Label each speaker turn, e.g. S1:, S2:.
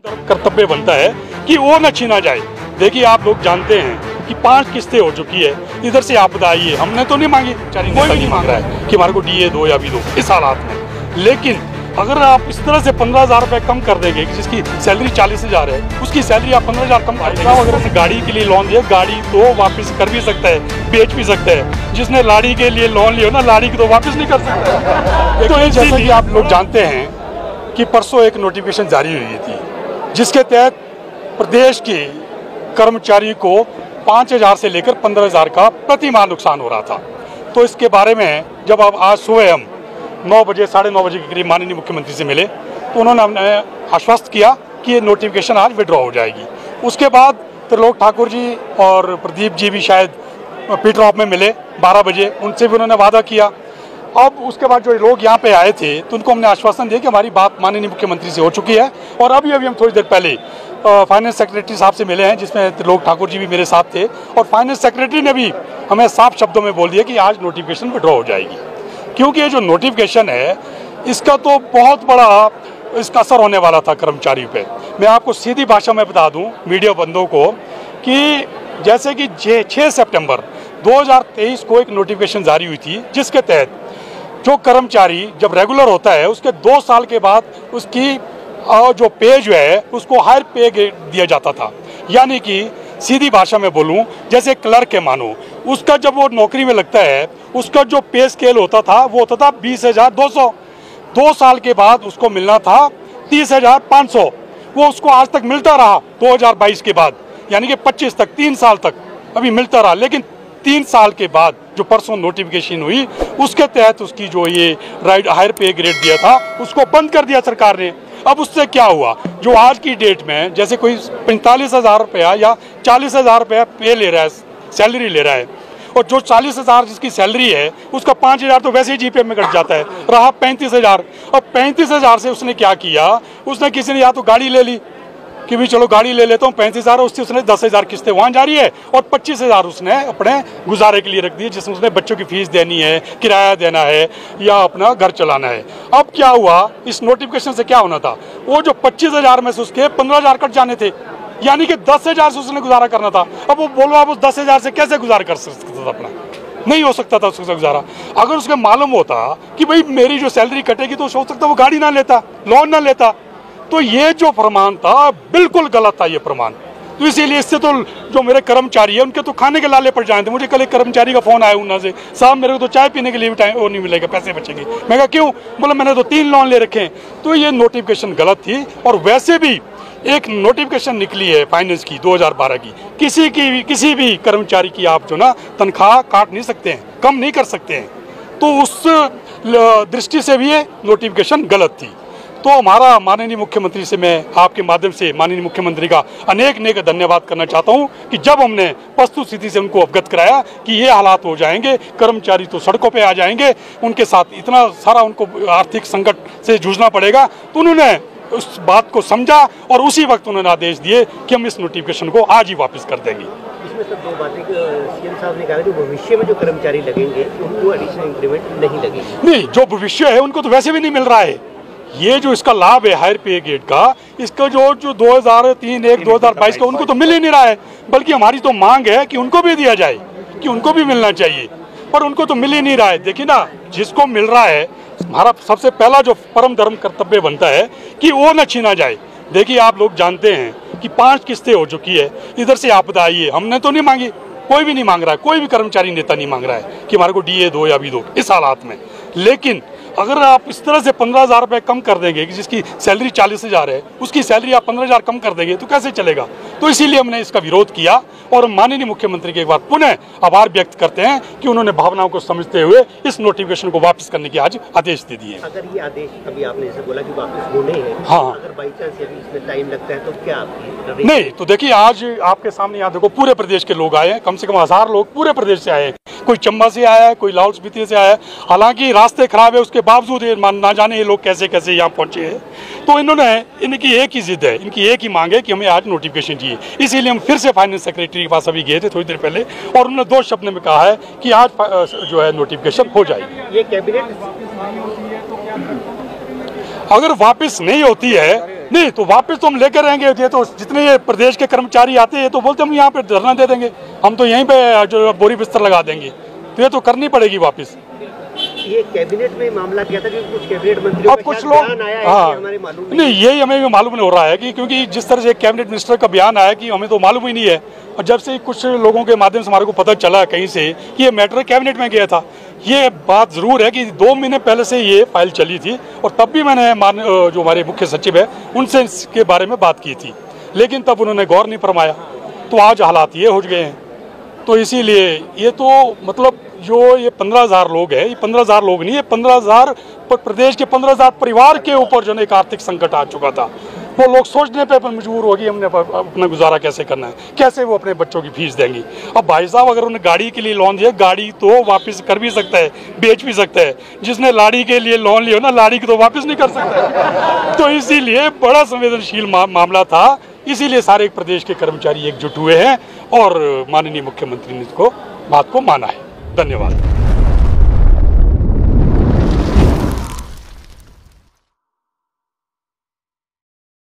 S1: कर्तव्य बनता है कि वो न छीना जाए। देखिए, आप लोग जानते हैं कि 5 किस्तें हो चुकी है, इधर से आपदा आई है, हमने तो नहीं मांगी, कोई भी नहीं मांग रहा है कि हमारे को डीए दो या भी दो इस हालात में। लेकिन अगर आप इस तरह से 15,000 रुपये कम कर देंगे, जिसकी सैलरी 40,000 है, उसकी सैलरी आप 15,000 कम कर देंगे। अगर से गाड़ी के लिए लोन दिया, गाड़ी तो वापस कर भी सकता है, बेच भी सकता है। जिसने लाड़ी के लिए लोन लिया ना, लाड़ी को तो वापस नहीं कर सकता। तो जैसा कि आप लोग जानते हैं कि परसों एक नोटिफिकेशन जारी हुई थी, जिसके तहत प्रदेश के कर्मचारी को 5,000 से लेकर 15,000 का प्रति माह नुकसान हो रहा था। तो इसके बारे में जब अब आज सुबह हम 9 बजे 9:30 बजे के करीब माननीय मुख्यमंत्री से मिले, तो उन्होंने हमें आश्वस्त किया कि ये नोटिफिकेशन आज विड्रॉ हो जाएगी। उसके बाद त्रिलोक ठाकुर जी और प्रदीप जी भी शायद पीटर ऑफ में मिले 12 बजे, उनसे भी उन्होंने वादा किया। अब उसके बाद जो लोग यहाँ पे आए थे, तो उनको हमने आश्वासन दिया कि हमारी बात माननीय मुख्यमंत्री से हो चुकी है। और अभी हम थोड़ी देर पहले फाइनेंस सेक्रेटरी साहब से मिले हैं, जिसमें त्रिलोक ठाकुर जी भी मेरे साथ थे, और फाइनेंस सेक्रेटरी ने भी हमें साफ शब्दों में बोल दिया कि आज नोटिफिकेशन विड्रॉ हो जाएगी। क्योंकि ये जो नोटिफिकेशन है, इसका तो बहुत बड़ा इसका असर होने वाला था कर्मचारियों पे। मैं आपको सीधी भाषा में बता दूं मीडिया बंदों को कि जैसे कि 6 सितंबर 2023 को एक नोटिफिकेशन जारी हुई थी, जिसके तहत जो कर्मचारी जब रेगुलर होता है, उसके 2 साल के बाद उसकी जो पे जो है उसको हायर पे दिया जाता था। यानी कि सीधी भाषा में बोलूं, जैसे क्लर्क है मानो, उसका जब वो नौकरी में लगता है, उसका जो पे स्केल होता था वो होता था 20,200। 2 साल के बाद उसको मिलना था 30,500। वो उसको आज तक मिलता रहा 2022 के बाद, यानी कि 25 तक, 3 साल तक अभी मिलता रहा। लेकिन 3 साल के बाद जो परसों नोटिफिकेशन हुई, उसके तहत उसकी जो ये हायर पे ग्रेड दिया था, उसको बंद कर दिया सरकार ने। अब उससे क्या हुआ, जो आज की डेट में जैसे कोई 45,000 रुपया या 40,000 रुपया पे ले रहा है, सैलरी ले रहा है, और जो 40,000 जिसकी सैलरी है, उसका 5,000 तो वैसे ही जीपे में कट जाता है, रहा 35,000। अब 35,000 से उसने क्या किया, उसने किसी ने या तो गाड़ी ले ली कि भी चलो गाड़ी ले लेता हूँ, 35,000, उससे उसने 10,000 किस्तें वहाँ जारी है, और 25,000 उसने अपने गुजारे के लिए रख दिए, जिसमें उसने बच्चों की फीस देनी है, किराया देना है, या अपना घर चलाना है। अब क्या हुआ, इस नोटिफिकेशन से क्या होना था, वो जो 25,000 में से उसके 15,000 कट जाने थे, यानी कि 10,000 से उसने गुजारा करना था। अब वो बोलो, आप उस 10,000 से कैसे गुजारा कर सकता था, अपना नहीं हो सकता था उसका गुजारा। अगर उसके मालूम होता कि भाई मेरी जो सैलरी कटेगी, तो हो सकता वो गाड़ी ना लेता, लोन ना लेता। तो ये जो फरमान था बिल्कुल गलत था, ये फरमान। तो इसीलिए इससे तो जो मेरे कर्मचारी है, उनके तो खाने के लाले पड़ जाए थे। मुझे कल एक कर्मचारी का फोन आया ऊना से, साहब मेरे को तो चाय पीने के लिए भी टाइम वो नहीं मिलेगा, पैसे बचेंगे। मैं कहा क्यों, बोला मैंने तो 3 लोन ले रखे हैं। तो ये नोटिफिकेशन गलत थी। और वैसे भी एक नोटिफिकेशन निकली है फाइनेंस की 2012 की, किसी भी कर्मचारी की आप जो ना तनख्वाह काट नहीं सकते हैं, कम नहीं कर सकते हैं। तो उस दृष्टि से भी ये नोटिफिकेशन गलत थी। तो हमारा माननीय मुख्यमंत्री से मैं आपके माध्यम से माननीय मुख्यमंत्री का अनेक धन्यवाद करना चाहता हूं कि जब हमने वस्तु स्थिति से उनको अवगत कराया कि ये हालात हो जाएंगे, कर्मचारी तो सड़कों पे आ जाएंगे, उनके साथ इतना सारा उनको आर्थिक संकट से जूझना पड़ेगा, तो उन्होंने उस बात को समझा और उसी वक्त उन्होंने आदेश दिए कि हम इस नोटिफिकेशन को आज ही वापस कर देंगे।
S2: इसमें सब 2 बातें सीएम साहब ने कहा, जो भविष्य में जो कर्मचारी लगेंगे उनको एडिशनल इंक्रीमेंट नहीं लगेगी।
S1: नहीं, जो भविष्य है उनको तो वैसे भी नहीं मिल रहा है। ये जो इसका लाभ है हायर पे ग्रेड का, इसका जो 2022 का उनको तो मिल ही नहीं रहा है। बल्कि हमारी तो मांग है कि उनको भी दिया जाए, कि उनको भी मिलना चाहिए, पर उनको तो मिल ही नहीं रहा है। देखिए ना, जिसको मिल रहा है, हमारा सबसे पहला जो परम धर्म कर्तव्य बनता है कि वो न छीना जाए। देखिए, आप लोग जानते हैं कि 5 किस्तें हो चुकी है, इधर से आपदा आई है, हमने तो नहीं मांगी, कोई भी नहीं मांग रहा है, कोई भी कर्मचारी नेता नहीं मांग रहा है कि हमारे को डीए दो या भी दो इस हालात में। लेकिन अगर आप इस तरह से 15,000 रुपये कम कर देंगे, कि जिसकी सैलरी 40,000 है, उसकी सैलरी आप 15,000 कम कर देंगे, तो कैसे चलेगा। तो इसीलिए हमने इसका विरोध किया, और माननीय मुख्यमंत्री के एक बार पुनः आभार व्यक्त करते हैं कि उन्होंने भावनाओं को समझते हुए इस नोटिफिकेशन को वापस करने के आज आदेश दे दिए।
S2: अगर ये आदेश अभी आपने जैसे बोला कि वापस होने हैं,
S1: हाँ,
S2: अगर बाई चांस इसमें टाइम लगता है तो क्या आपकी
S1: नहीं, तो देखिए आज आपके सामने यहाँ देखो पूरे प्रदेश के लोग आए हैं, कम से कम 1000 लोग पूरे प्रदेश से आए हैं। कोई चंबा से आया है, कोई लाहौल स्पीति से आया है। हालांकि रास्ते खराब है, उसके बावजूद ना जाने ये लोग कैसे कैसे यहाँ पहुंचे हैं। तो इन्होंने, इनकी एक ही जिद है, इनकी एक ही मांग है कि हमें आज नोटिफिकेशन चाहिए। इसीलिए हम फिर से फाइनेंस सेक्रेटरी के पास अभी गए थे थोड़ी देर पहले, और उन्होंने 2 शब्द में कहा है कि आज जो है नोटिफिकेशन हो जाएगी।
S2: ये कैबिनेट
S1: अगर वापस नहीं होती है नहीं तो वापस तो हम लेकर रहेंगे। ये तो जितने ये प्रदेश के कर्मचारी आते हैं तो बोलते हम यहाँ पे धरना दे देंगे, हम तो यहीं पे जो बोरी बिस्तर लगा देंगे, तो ये तो करनी पड़ेगी वापस।
S2: ये कैबिनेट में मामला क्या था कि कुछ कैबिनेट मंत्रियों
S1: अब कुछ लोग
S2: हमारे मालूम
S1: नहीं, यही हमें भी मालूम नहीं हो रहा है कि क्योंकि जिस तरह से कैबिनेट मिनिस्टर का बयान आया कि हमें तो मालूम ही नहीं है, और जब से कुछ लोगों के माध्यम से हमारे को पता चला कहीं से कि ये मैटर कैबिनेट में गया था। ये बात जरूर है कि 2 महीने पहले से ये फाइल चली थी और तब भी मैंने जो हमारे मुख्य सचिव है उनसे इसके बारे में बात की थी, लेकिन तब उन्होंने गौर नहीं फरमाया। तो आज हालात ये हो गए हैं। तो इसीलिए ये तो मतलब जो ये 15,000 लोग हैं, ये 15,000 लोग नहीं, ये 15,000 प्रदेश के 15,000 परिवार के ऊपर जो है एक आर्थिक संकट आ चुका था। वो लोग सोचने पे मजबूर होगी हमने अपना गुजारा कैसे करना है, कैसे वो अपने बच्चों की फीस देंगी। अब भाई साहब अगर उन्हें गाड़ी के लिए लोन दिया, गाड़ी तो वापस कर भी सकता है, बेच भी सकता है। जिसने लाड़ी के लिए लोन लिया ना, लाड़ी को तो वापस नहीं कर सकता। तो इसीलिए बड़ा संवेदनशील मामला था, इसीलिए सारे प्रदेश के कर्मचारी एकजुट हुए हैं और माननीय मुख्यमंत्री ने इसको बात को माना है। धन्यवाद।